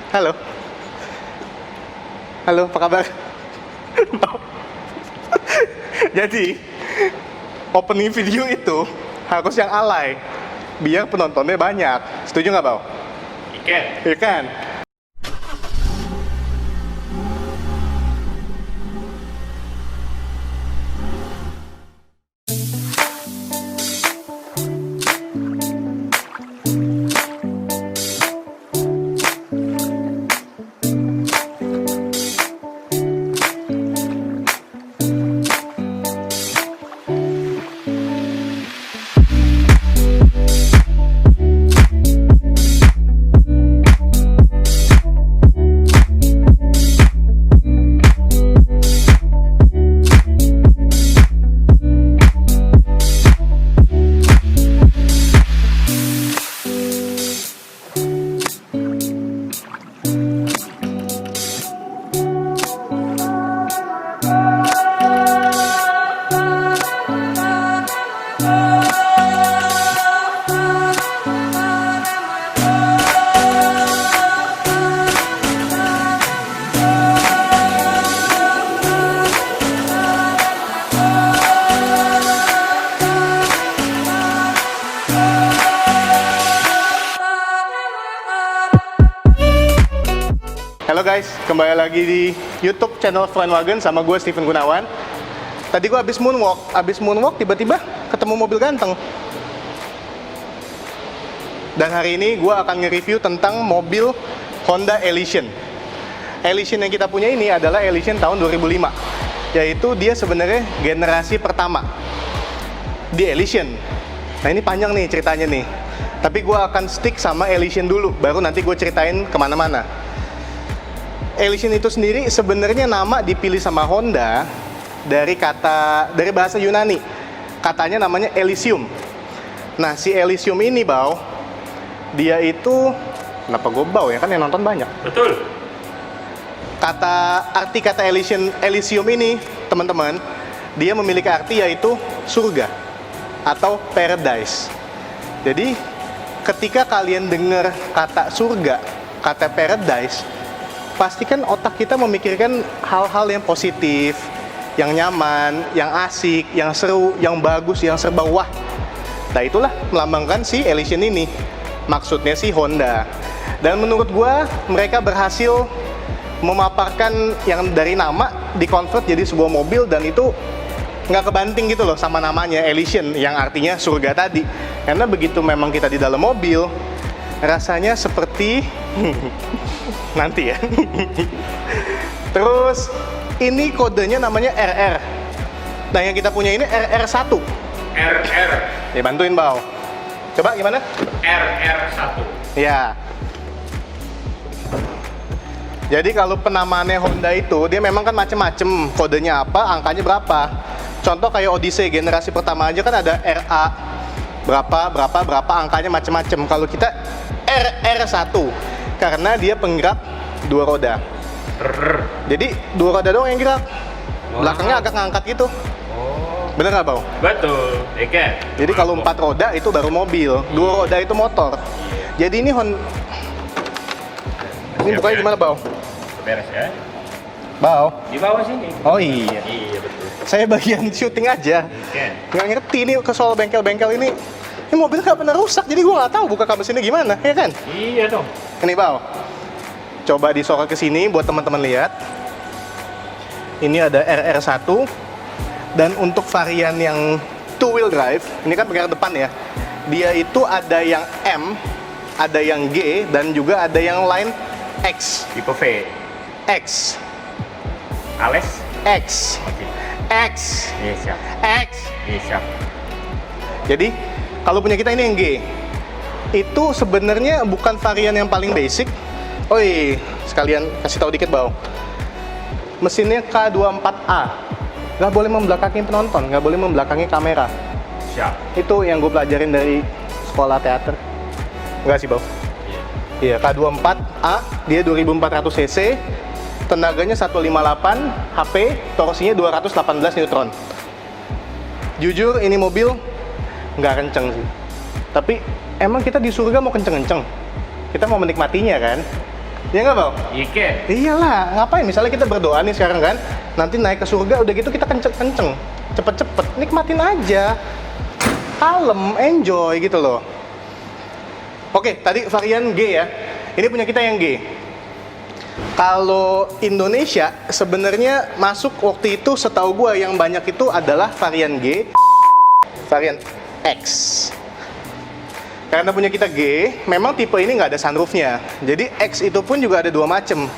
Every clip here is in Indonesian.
Halo. Halo, apa kabar? Jadi, opening video itu harus yang alay, biar penontonnya banyak. Setuju nggak, Bau? Ikan. Iya kan? Halo guys, kembali lagi di YouTube channel Friendwagon sama gue Steven Gunawan. Tadi gue abis moonwalk tiba-tiba ketemu mobil ganteng. Dan hari ini gue akan nge-review tentang mobil Honda Elysion. Elysion yang kita punya ini adalah Elysion tahun 2005, yaitu dia sebenarnya generasi pertama di Elysion. Nah ini panjang nih ceritanya nih, tapi gue akan stick sama Elysion dulu, baru nanti gue ceritain kemana-mana. Elysion itu sendiri sebenarnya nama dipilih sama Honda dari bahasa Yunani. Katanya namanya Elysium. Nah, si Elysium ini, Bau, dia itu kenapa gue bau ya? Kan yang nonton banyak. Betul. Arti kata Elysium ini, teman-teman, dia memiliki arti yaitu surga atau paradise. Jadi, ketika kalian dengar kata surga, kata paradise, pastikan otak kita memikirkan hal-hal yang positif, yang nyaman, yang asik, yang seru, yang bagus, yang serba wah. Nah itulah melambangkan si Elysion ini. Maksudnya si Honda. Dan menurut gua mereka berhasil memaparkan yang dari nama di-convert jadi sebuah mobil, dan itu nggak kebanting gitu loh sama namanya Elysion yang artinya surga tadi. Karena begitu memang kita di dalam mobil, rasanya seperti nanti ya. Terus ini kodenya namanya RR. Nah yang kita punya ini RR1. RR. Ya bantuin, Bau. Coba gimana? RR1. Ya. Jadi kalau penamaannya Honda itu dia memang kan macem-macem, kodenya apa, angkanya berapa. Contoh kayak Odyssey generasi pertama aja kan ada RA berapa angkanya macem-macem. Kalau kita RR1 karena dia penggerak dua roda. Jadi dua roda doang yang gerak. Belakangnya agak ngangkat gitu. Oh. Bener nggak, Bau? Betul. Ikan. Jadi kalau 4 roda itu baru mobil, 2 roda itu motor. Jadi ini ini bukanya gimana, Bau? Beres ya. Bau. Di bawah sini. Oh iya. Iya betul. Saya bagian syuting aja. Ikan. Nggak ngerti nih ke soal bengkel-bengkel ini. Ini mobil nggak pernah rusak, jadi gue nggak tahu buka kap mesinnya gimana, ya kan? Iya dong. Ini, Bau. Coba disorot ke sini buat teman-teman lihat. Ini ada RR1. Dan untuk varian yang two wheel drive, ini kan penggerak depan ya. Dia itu ada yang M, ada yang G, dan juga ada yang line X. Tipe V. X. Ales. X. Oke. X. Iya siap. X. Iya siap. Jadi, kalau punya kita ini yang G. Itu sebenarnya bukan varian yang paling basic. Oi, sekalian kasih tahu dikit, Bau. Mesinnya K24A. Nggak boleh membelakangi penonton, nggak boleh membelakangi kamera. Siap. Itu yang gue pelajarin dari sekolah teater. Nggak sih, Bau? Iya. Iya, K24A, dia 2400 cc, tenaganya 158 HP, torsinya 218 Newton. Jujur, ini mobil nggak kenceng sih. Tapi emang kita di surga mau kenceng-kenceng. Kita mau menikmatinya kan. Ya nggak, Bang? Ike. Iyalah, ngapain? Misalnya kita berdoa nih sekarang kan, nanti naik ke surga, udah gitu kita kenceng-kenceng, cepet-cepet, nikmatin aja, kalem, enjoy gitu loh. Oke, tadi varian G ya, ini punya kita yang G. Kalau Indonesia sebenarnya masuk waktu itu setahu gua yang banyak itu adalah varian G, varian X. Karena punya kita G, memang tipe ini nggak ada sunroofnya. Jadi X itu pun juga ada dua macam.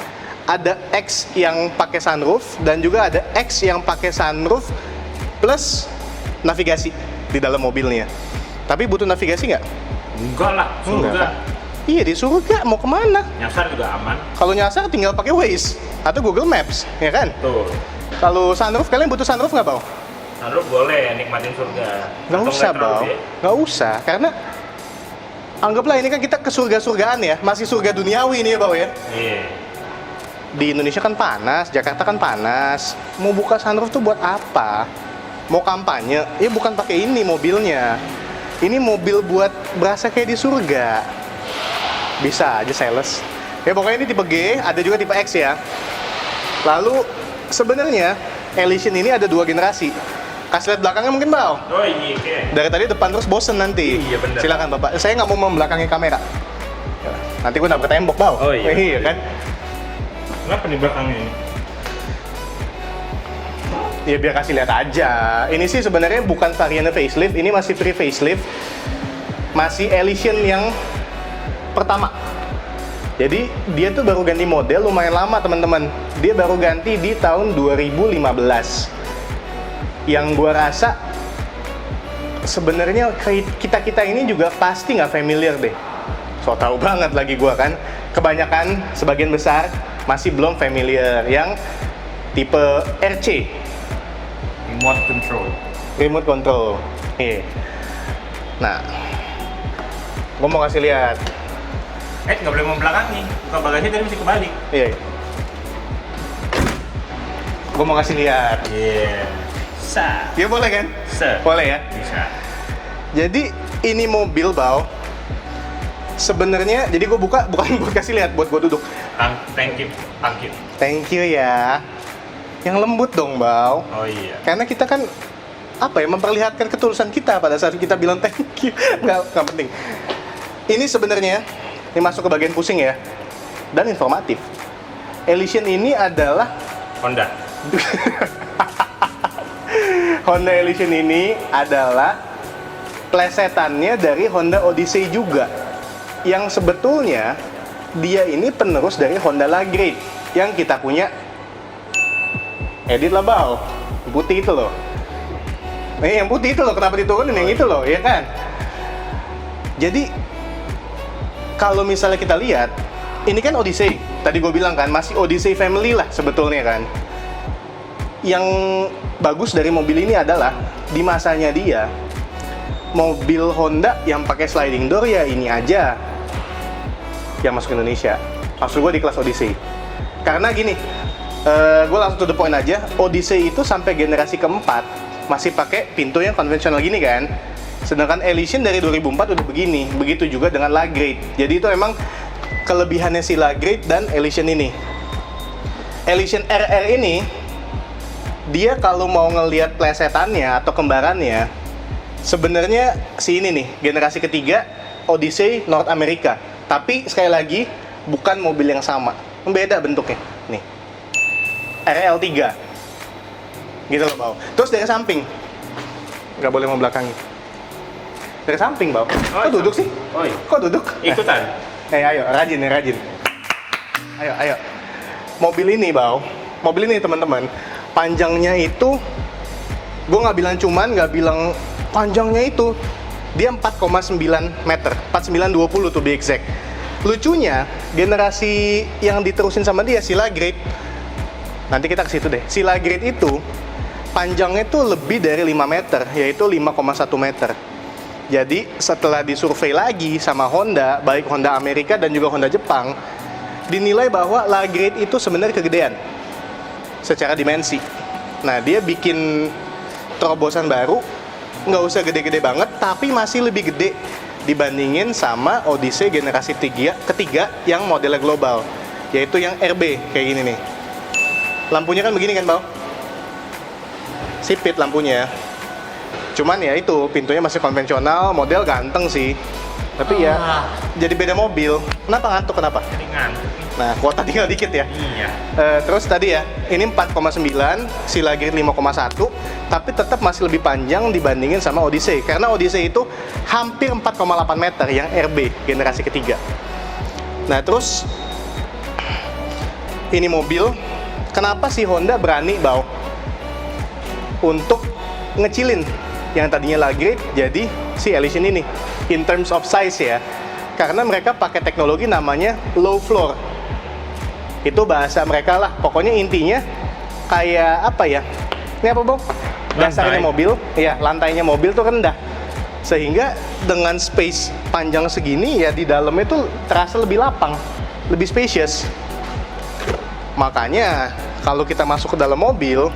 Ada X yang pakai sunroof dan juga ada X yang pakai sunroof plus navigasi di dalam mobilnya. Tapi butuh navigasi nggak? Enggak lah, surga. Enggak. Iya di surga, mau kemana? Nyasar juga aman. Kalau nyasar tinggal pakai Waze atau Google Maps, ya kan? Tuh. Kalau sunroof, kalian butuh sunroof nggak, Bang? Lalu boleh nikmatin surga. Nggak Atau usah, terlalu Bang. gede. Nggak usah, karena anggaplah ini kan kita ke surga-surgaan ya, masih surga duniawi nih ya, Bang ya. Iya. Di Indonesia kan panas, Jakarta kan panas. Mau buka sunroof tuh buat apa? Mau kampanye? Ya bukan pakai ini mobilnya. Ini mobil buat berasa kayak di surga. Bisa aja sales. Ya pokoknya ini tipe G, ada juga tipe X ya. Lalu sebenarnya Elysion ini ada dua generasi. Kasih lihat belakangnya mungkin, Bang. Oh iya, Ike. Dari tadi depan terus bosen nanti. Iya, bener. Silakan Bapak. Saya nggak mau membelakangi kamera. Nanti gue nabrak tembok, Bang. Oh, iya. Iya kan? Kenapa di belakangnya ini? Ya biar kasih lihat aja. Ini sih sebenarnya bukan variannya facelift, ini masih pre facelift. Masih Elysion yang pertama. Jadi dia tuh baru ganti model lumayan lama, teman-teman. Dia baru ganti di tahun 2015. Yang gua rasa sebenarnya kita ini juga pasti nggak familiar deh. So tahu banget lagi gua kan. Kebanyakan sebagian besar masih belum familiar yang tipe RC, remote control. Iya. Nah, gua mau kasih lihat. Nggak boleh membelakangi. Buka bagasi tadi mesti kebalik. Iya. Gua mau kasih lihat. Iya. Sa. Ya boleh kan? Boleh ya. Bisa. Jadi ini mobil, Bau. Sebenarnya, jadi gue buka bukan buat kasih lihat, buat gue duduk. Thank you. Thank you ya. Yang lembut dong, Bau. Oh iya. Karena kita kan apa ya, memperlihatkan ketulusan kita pada saat kita bilang thank you. Nggak penting. Ini sebenarnya, ini masuk ke bagian pusing ya. Dan informatif. Elysion ini adalah Honda. Honda Elysion ini adalah plesetannya dari Honda Odyssey juga. Yang sebetulnya dia ini penerus dari Honda Lagrade yang kita punya. Edit lah, Bau. Yang putih itu loh. Yang putih itu loh, kenapa diturunin yang itu loh, ya kan? Jadi kalau misalnya kita lihat, ini kan Odyssey. Tadi gue bilang kan, masih Odyssey family lah sebetulnya kan. Yang bagus dari mobil ini adalah di masanya dia, mobil Honda yang pakai sliding door ya ini aja yang masuk Indonesia. Maksud gue di kelas Odyssey. Karena gini, gue langsung to the point aja. Odyssey itu sampai generasi keempat masih pakai pintu yang konvensional gini kan. Sedangkan Elysion dari 2004 udah begini. Begitu juga dengan Lagrade. Jadi itu emang kelebihannya si Lagrade dan Elysion ini. Elysion RR ini, dia kalau mau ngelihat plesetannya atau kembarannya, sebenarnya si ini nih, generasi ketiga Odyssey North America. Tapi sekali lagi, bukan mobil yang sama. Beda bentuknya. Nih. RL3. Gitu loh, Bau. Terus dari samping. Nggak boleh membelakangi. Dari samping, Bau. Kok duduk sih? Oh iya. Kok duduk? Ikutan. Ayo, rajin. Ayo. Mobil ini, Bau. Mobil ini, teman-teman. Panjangnya itu, gue nggak bilang panjangnya itu. Dia 4,9 meter, 4920 to be exact. Lucunya, generasi yang diterusin sama dia, si Lagrade, nanti kita ke situ deh. Si Lagrade itu, panjangnya tuh lebih dari 5 meter, yaitu 5,1 meter. Jadi, setelah disurvei lagi sama Honda, baik Honda Amerika dan juga Honda Jepang, dinilai bahwa Lagrade itu sebenarnya kegedean secara dimensi. Nah, dia bikin terobosan baru, nggak usah gede-gede banget, tapi masih lebih gede dibandingin sama Odyssey generasi ketiga yang modelnya global. yaitu yang RB kayak gini nih. Lampunya kan begini kan, Bau? Sipit lampunya. Cuman ya itu, pintunya masih konvensional, model ganteng sih. Tapi ya, jadi beda mobil. Kenapa ngantuk, kenapa? Jadi ngantuk. Nah, kuota tinggal dikit ya. Iya. Terus tadi ya, ini 4,9, Silagir 5,1, tapi tetap masih lebih panjang dibandingin sama Odyssey. Karena Odyssey itu hampir 4,8 meter yang RB, generasi ketiga. Nah, terus ini mobil, kenapa si Honda berani, Bau, untuk ngecilin yang tadinya Lagrid jadi si Elysion ini, in terms of size ya. Karena mereka pakai teknologi namanya low floor. Itu bahasa mereka lah, pokoknya intinya kayak apa ya? Ini apa, Bang? Dasarnya mobil, ya lantainya mobil tuh rendah. Sehingga dengan space panjang segini ya di dalamnya tuh terasa lebih lapang, lebih spacious. Makanya kalau kita masuk ke dalam mobil,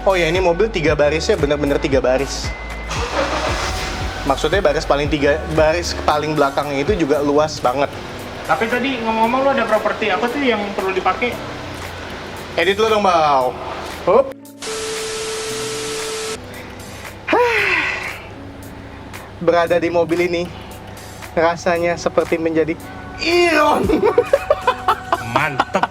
oh ya, ini mobil 3 barisnya bener-bener 3 baris. Maksudnya baris paling belakangnya itu juga luas banget. Tapi tadi ngomong-ngomong lu ada properti apa tuh yang perlu dipakai? Edit dulu dong, Bau. Hup. Berada di mobil ini rasanya seperti menjadi Iron. Mantep.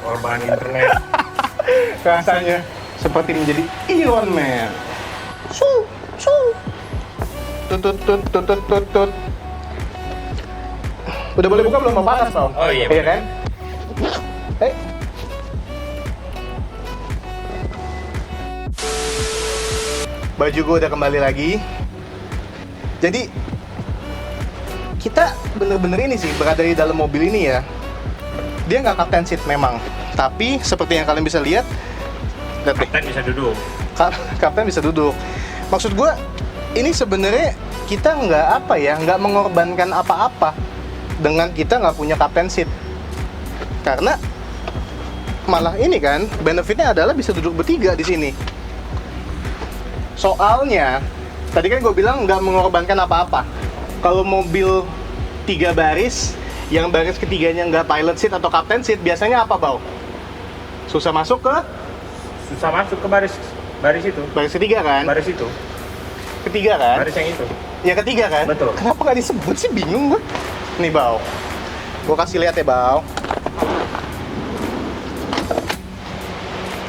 Korban internet. Rasanya seperti menjadi Iron Man. Tut. Udah boleh buka belum? Mau panas, Bau? Oh iya, Iya kan? Baju gue udah kembali lagi. Jadi kita bener-bener ini sih berada di dalam mobil ini ya. Dia nggak captain seat memang, tapi seperti yang kalian bisa lihat, lihat deh, Kapten bisa duduk. kapten bisa duduk. Maksud gue, ini sebenarnya kita nggak mengorbankan apa-apa dengan kita nggak punya captain seat. Karena malah ini kan benefitnya adalah bisa duduk bertiga di sini. Soalnya tadi kan gue bilang nggak mengorbankan apa-apa. Kalau mobil 3 baris, yang baris ketiganya nggak pilot seat atau captain seat, biasanya apa, Bau? Susah masuk ke Susah masuk ke baris itu. baris ketiga kan? Baris itu. Ketiga kan? Baris yang itu. Ya ketiga kan? Betul. Kenapa nggak disebut sih? Bingung gue. Nih, Bau. Gue kasih lihat ya, Bau.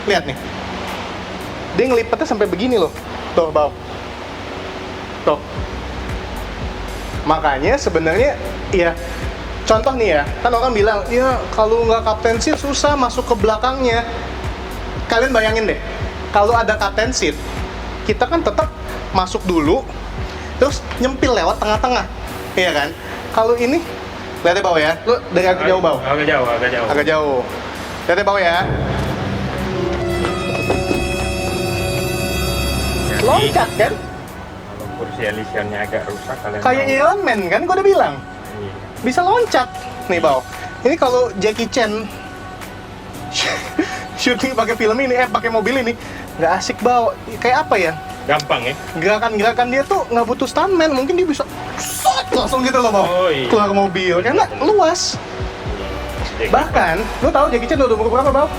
Lihat nih. Dia ngelipetnya sampai begini loh. Tuh, Bau. Tuh. Makanya sebenarnya ya, contoh nih ya, kan orang bilang, ya kalau nggak captain seat susah masuk ke belakangnya. Kalian bayangin deh, kalau ada captain seat, kita kan tetap masuk dulu, terus nyempil lewat tengah-tengah, iya kan? Kalau ini, lihat ya, Bau ya, lu dari agak jauh, Bau. Agak jauh. Agak jauh. Lihat ya, Bau ya. Loncat kan? Kalau kursi Elysionnya agak rusak kalian Kayak tahu. Iron Man kan, gua udah bilang. Iya. Bisa loncat. Nih, Bau. Ini kalau Jackie Chan syuting pakai film ini, pakai mobil ini, nggak asik, Bau. Kayak apa ya? Gampang ya? Gerakan-gerakan dia tuh nggak butuh stuntman, mungkin dia bisa shot langsung gitu loh, Bau. Oh, iya. Keluar mobil, karena luas. Bahkan, lu tahu Jackie Chan udah umur berapa, Bau?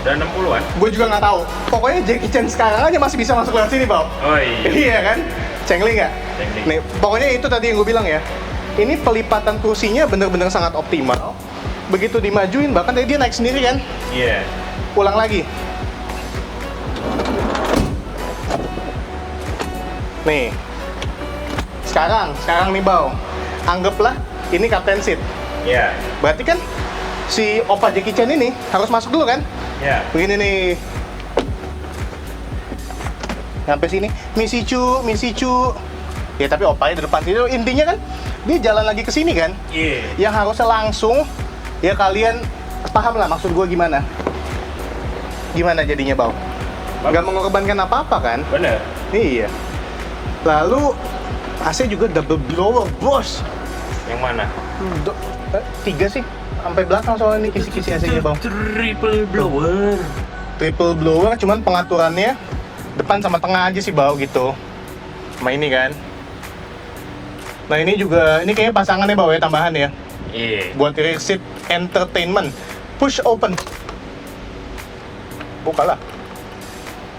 Udah 60-an? Gue juga nggak tahu. Pokoknya Jackie Chan sekarang aja masih bisa masuk lewat sini, Bau. Oh iya. Iya kan? Cengli nggak? Cengli. Nih, pokoknya itu tadi yang gue bilang ya. Ini pelipatan kursinya bener-bener sangat optimal. Begitu dimajuin, bahkan tadi dia naik sendiri kan? Iya. Ulang lagi. Nih. Sekarang nih, Bau. Anggaplah ini captain seat. Iya. Berarti kan si Opa Jackie Chan ini harus masuk dulu kan? Iya. Begini nih. Sampai sini, misi cu. Ya tapi opanya di depan sini. Intinya kan dia jalan lagi ke sini kan? Iya. Yang harusnya langsung, ya kalian paham lah maksud gua gimana. Gimana jadinya, Bau? Nggak mengorbankan apa-apa kan? Bener. Iya. Lalu AC juga double blower, bos. Yang mana? 3 sih, sampai belakang soalnya nih kisi-kisi AC-nya, Bang. Triple blower. triple blower, cuman pengaturannya depan sama tengah aja sih bau gitu. Sama ini kan. Nah ini juga, ini kayaknya pasangannya bau ya, tambahan ya. Iya. Buat rear seat entertainment. Push open. Bukalah.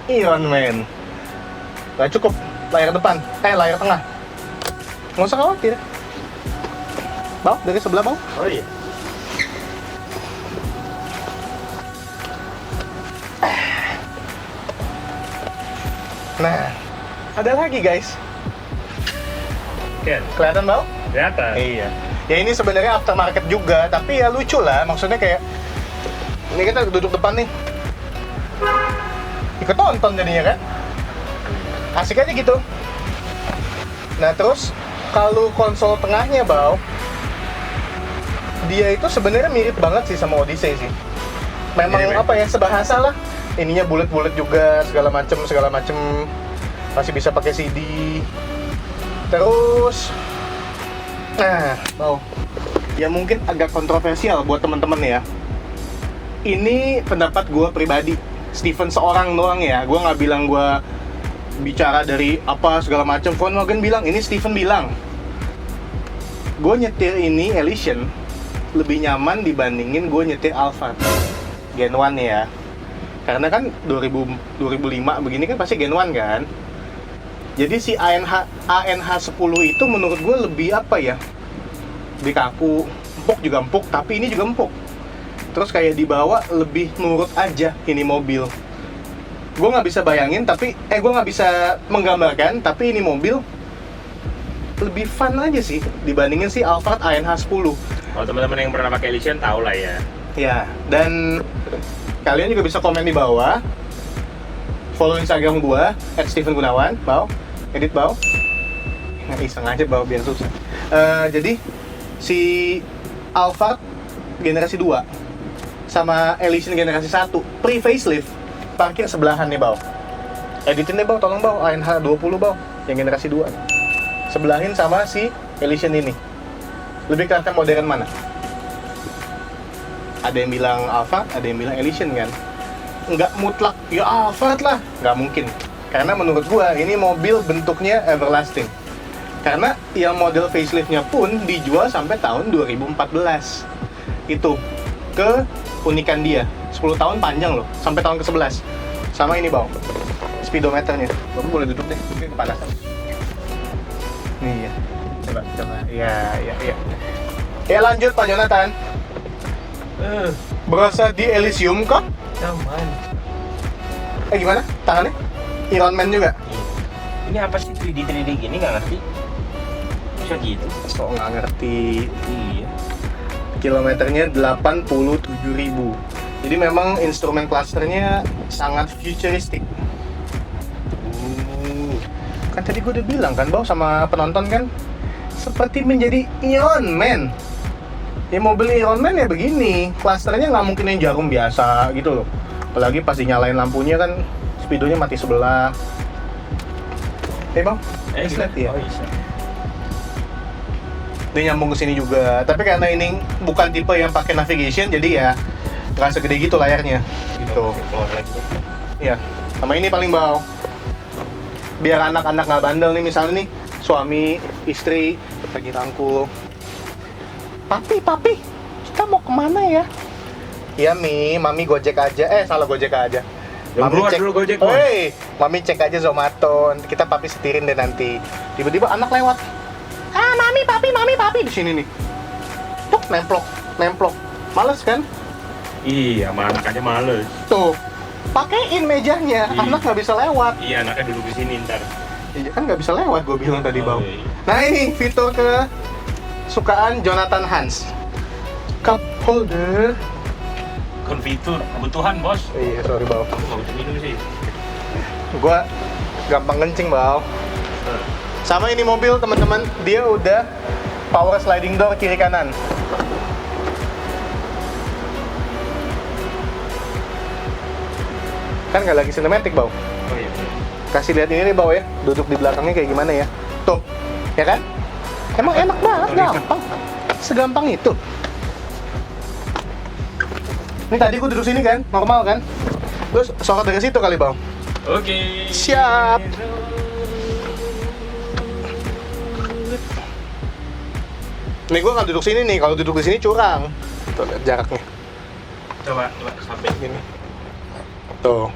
Iron Man. Gak cukup layar depan, layar tengah. Nggak usah khawatir. Bau, dari sebelah bau. Oh iya. Nah, ada lagi guys. Ken, Kelihatan bau? kelihatan. Iya. Ya ini sebenarnya aftermarket juga, tapi ya lucu lah. Maksudnya kayak ini kita duduk depan nih, ikut tonton jadinya kan? Asik aja gitu. Nah terus kalau konsol tengahnya bau, dia itu sebenarnya mirip banget sih sama Odyssey sih. Memang Mirip ya? apa ya, sebahasa lah. Ininya bulat-bulat juga, segala macem. Masih bisa pakai CD. Terus, nah, bau. Ya mungkin agak kontroversial buat teman-teman ya. Ini pendapat gue pribadi, Steven seorang doang ya. Gue nggak bilang gue bicara dari apa segala macam. Volkswagen bilang, ini Steven bilang. Gue nyetir ini Elysian lebih nyaman dibandingin gue nyetir Alphard Gen 1 ya. Karena kan 2005 begini kan pasti Gen 1 kan. Jadi si ANH 10 itu menurut gue lebih apa ya, lebih kaku. Empuk juga empuk, tapi ini juga empuk. Terus kayak dibawa lebih nurut aja ini mobil. Gue nggak bisa bayangin, tapi gue nggak bisa menggambarkan, tapi ini mobil lebih fun aja sih dibandingin si Alphard ANH 10. Kalau teman-teman yang pernah pakai Elysian tahu lah ya. Ya, dan kalian juga bisa komen di bawah. Follow Instagram gua @steven_gunawan, bau, edit bau. Nggak iseng aja bau biar susah. Jadi si Alphard generasi 2 sama Elysian generasi 1 pre-facelift parkir sebelahan nih bau. Editin deh bau, tolong bau, ANH 20 bau, yang generasi 2. Sebelahin sama si Elysian ini. Lebih kelihatan modern mana? Ada yang bilang Alphard, ada yang bilang Elysian kan? Nggak mutlak, ya Alphard lah. Nggak mungkin. Karena menurut gua, ini mobil bentuknya everlasting. Karena yang model faceliftnya pun dijual sampai tahun 2014. Itu keunikan dia. 10 tahun panjang loh, sampai tahun ke-11. Sama ini bau, speedometernya. Bapak boleh duduk deh, mungkin kepanasan. Nih ya, coba. Ya. Ya lanjut Pak Jonathan. Berasa di Elysium kok? Nyaman. Gimana? Tangannya? Iron Man juga? Ini apa sih 3D gini, nggak ngerti. Bisa gitu. So nggak ngerti. Iya. Kilometernya 87.000. Jadi memang instrumen clusternya sangat futuristik. Kan tadi gue udah bilang kan, Bau, sama penonton kan, seperti menjadi Iron Man. Ya mobil Iron Man ya begini, clusternya nggak mungkin yang jarum biasa gitu loh. Apalagi pas dinyalain lampunya kan, speedonya mati sebelah. Bang, lihat ya. Oh, iya. Dia nyambung ke sini juga. Tapi karena ini bukan tipe yang pakai navigation, jadi ya nggak segede gitu layarnya. Gitu. Keluar lagi. Iya. Sama ini paling bau. Biar anak-anak nggak bandel nih, misalnya nih suami istri lagi rangkul. Papi, kita mau kemana ya? Iya Mami Gojek aja. Salah Gojek aja. Mami cek dulu Gojek, Bos. Mami cek aja Zomato. Kita papi setirin deh nanti. Tiba-tiba anak lewat. Mami, papi di sini nih. Tuh, nemplok. Males kan? Iya, sama anak aja males. Tuh, pakein mejanya. Iya. Anak nggak bisa lewat. Iya, anaknya duduk di sini ntar. Iya kan nggak bisa lewat, gue bilang tadi, Bang. Iya. Nah ini fitur kesukaan Jonathan Hans. Cup holder. Kan fitur kebutuhan, Bos. Iya, sorry, Bang. Aku nggak butuh minum sih. Gua gampang kencing, Bang. Sama ini mobil, teman-teman, dia udah power sliding door kiri kanan. Kan nggak lagi sinematik, Bang. Oh iya. Kasih lihat ini nih, Bang ya. Duduk di belakangnya kayak gimana ya. Tuh, ya kan? Emang enak banget, gampang. Segampang itu. Ini tadi gue duduk sini kan, normal kan. Lu sorot dari situ kali bang. Oke. Siap. Nih gue nggak duduk sini nih, kalau duduk di sini curang. Tuh lihat jaraknya. Coba sampai Gini. Tuh.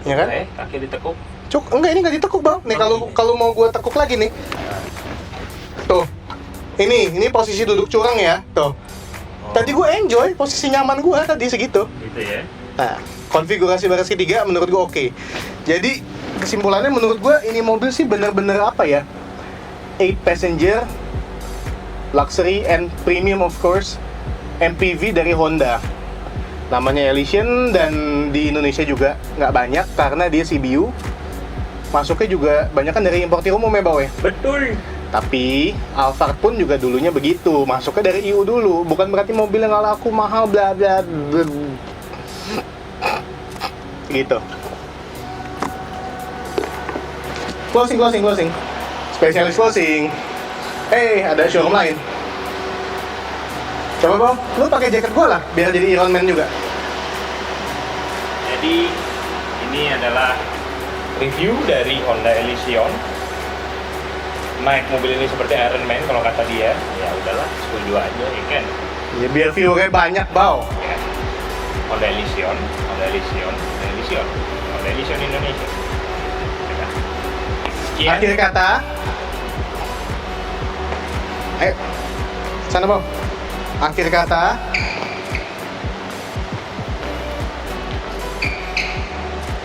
Ya kan? Kaki ditekuk. Enggak, ini nggak ditekuk bang. Nih kalau mau gue tekuk lagi nih. Tuh. Ini posisi duduk curang ya. Tuh. Tadi gue enjoy posisi nyaman gue tadi segitu. Gitu ya. Nah, konfigurasi baris ketiga menurut gue oke. Jadi kesimpulannya menurut gue ini mobil sih bener-bener apa ya? 8 passenger, luxury and premium of course, MPV dari Honda. Namanya Elysion dan di Indonesia juga nggak banyak karena dia CBU. Masuknya juga banyak kan dari importir umum ya Bawe? Betul. Tapi Alphard pun juga dulunya begitu, masuknya dari EU dulu. Bukan berarti mobil yang nggak laku mahal bla bla bla. Gitu. Closing. Spesialis closing. Ada showroom lain. Coba bang, lu pakai jaket gua lah, biar jadi Iron Man juga. Jadi ini adalah review dari Honda Elysion. Naik mobil ini seperti Iron Man kalau kata dia. Ya udahlah, setuju aja ya kan. Ya biar viewernya banyak bau. Ya. Honda Elysion Indonesia. Ya kan? Sekian. Akhir kata. Ayo, sana bang. Akhir kata.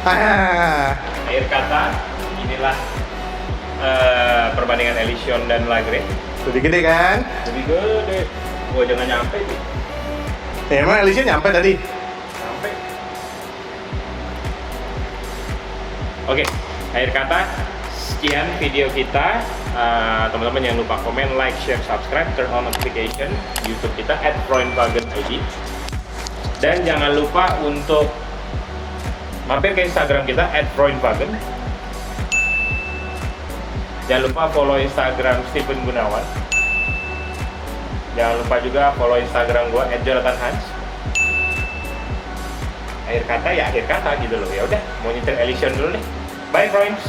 Akhir kata, inilah perbandingan Elysion dan Lagre. Lebih gede kan? Lebih gede. Gua jangan nyampe sih. Ya emang Elysion nyampe tadi. Sampai. Oke, akhir kata, sekian video kita. Teman-teman jangan lupa komen, like, share, subscribe, turn on notification YouTube kita @froinwagen_id. Dan jangan lupa untuk mampir ke Instagram kita @froinwagen. Jangan lupa follow Instagram Stephen Gunawan. Jangan lupa juga follow Instagram gua @jonathanhans. Akhir kata ya akhir kata gitu loh. Ya udah, mau nyetir Elysion dulu deh. Bye friends.